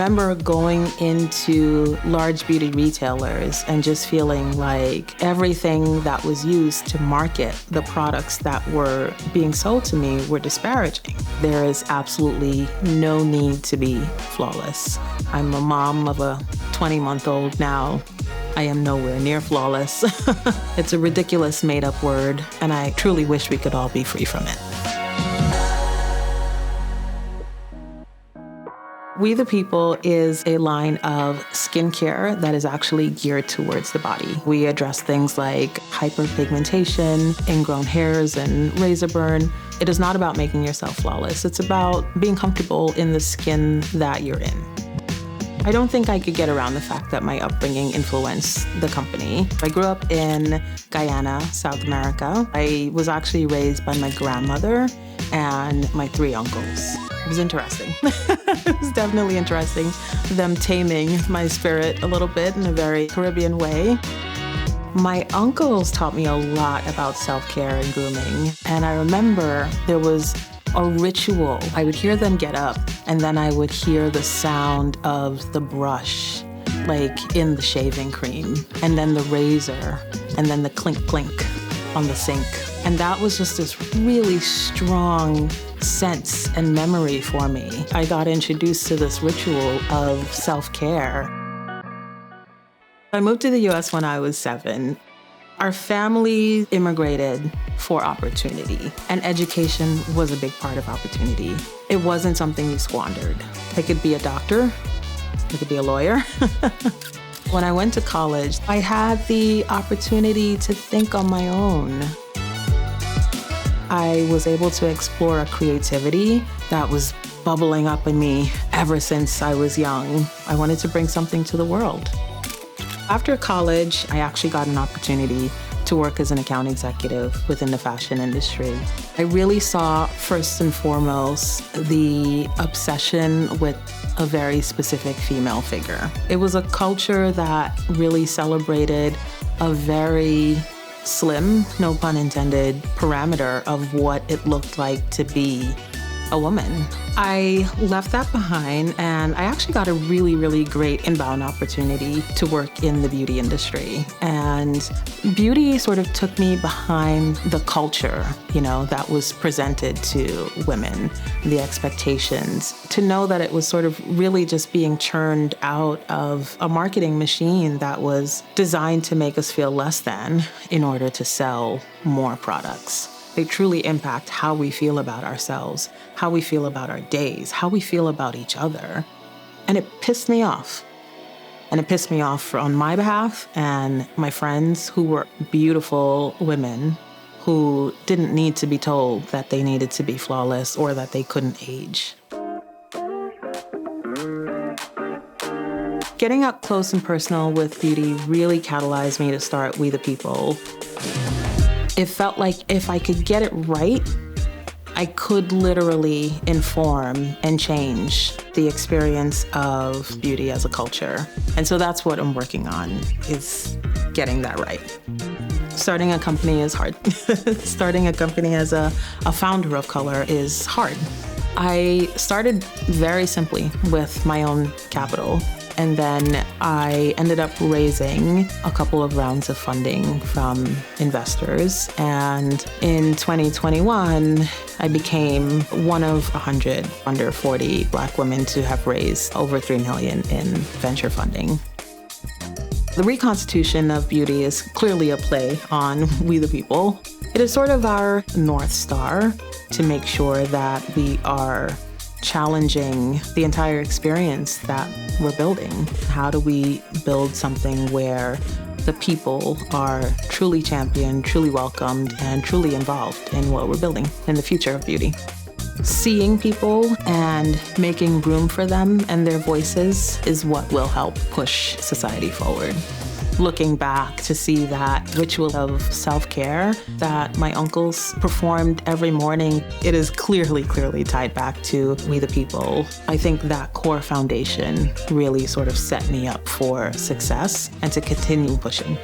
remember going into large beauty retailers and just feeling like everything that was used to market the products that were being sold to me were disparaging. There is absolutely no need to be flawless. I'm a mom of a 20-month-old now. I am nowhere near flawless. It's a ridiculous made-up word, and I truly wish we could all be free from it. We the People is a line of skincare that is actually geared towards the body. We address things like hyperpigmentation, ingrown hairs, and razor burn. It is not about making yourself flawless. It's about being comfortable in the skin that you're in. I don't think I could get around the fact that my upbringing influenced the company. I grew up in Guyana, South America. I was actually raised by my grandmother and my 3 uncles. It was interesting. It was definitely interesting, them taming my spirit a little bit in a very Caribbean way. My uncles taught me a lot about self-care and grooming, and I remember there was a ritual. I would hear them get up, and then I would hear the sound of the brush, like in the shaving cream, and then the razor, and then the clink clink on the sink. And that was just this really strong sense and memory for me. I got introduced to this ritual of self-care. I moved to the US when I was 7. Our family immigrated for opportunity, and education was a big part of opportunity. It wasn't something you squandered. I could be a doctor, I could be a lawyer. When I went to college, I had the opportunity to think on my own. I was able to explore a creativity that was bubbling up in me ever since I was young. I wanted to bring something to the world. After college, I actually got an opportunity to work as an account executive within the fashion industry. I really saw, first and foremost, the obsession with a very specific female figure. It was a culture that really celebrated a very slim, no pun intended, parameter of what it looked like to be a woman. I left that behind, and I actually got a really, really great inbound opportunity to work in the beauty industry. And beauty sort of took me behind the culture, that was presented to women, the expectations, to know that it was sort of really just being churned out of a marketing machine that was designed to make us feel less than in order to sell more products. They truly impact how we feel about ourselves, how we feel about our days, how we feel about each other. And it pissed me off. And it pissed me off on my behalf and my friends who were beautiful women who didn't need to be told that they needed to be flawless or that they couldn't age. Getting up close and personal with beauty really catalyzed me to start We the People. It felt like if I could get it right, I could literally inform and change the experience of beauty as a culture. And so that's what I'm working on, is getting that right. Starting a company is hard. Starting a company as a founder of color is hard. I started very simply with my own capital. And then I ended up raising a couple of rounds of funding from investors. And in 2021, I became one of 100 under 40 Black women to have raised over $3 million in venture funding. The reconstitution of beauty is clearly a play on We the People. It is sort of our North Star to make sure that we are challenging the entire experience that we're building. How do we build something where the people are truly championed, truly welcomed, and truly involved in what we're building in the future of beauty? Seeing people and making room for them and their voices is what will help push society forward. Looking back to see that ritual of self-care that my uncles performed every morning, it is clearly tied back to We the People. I think that core foundation really sort of set me up for success and to continue pushing.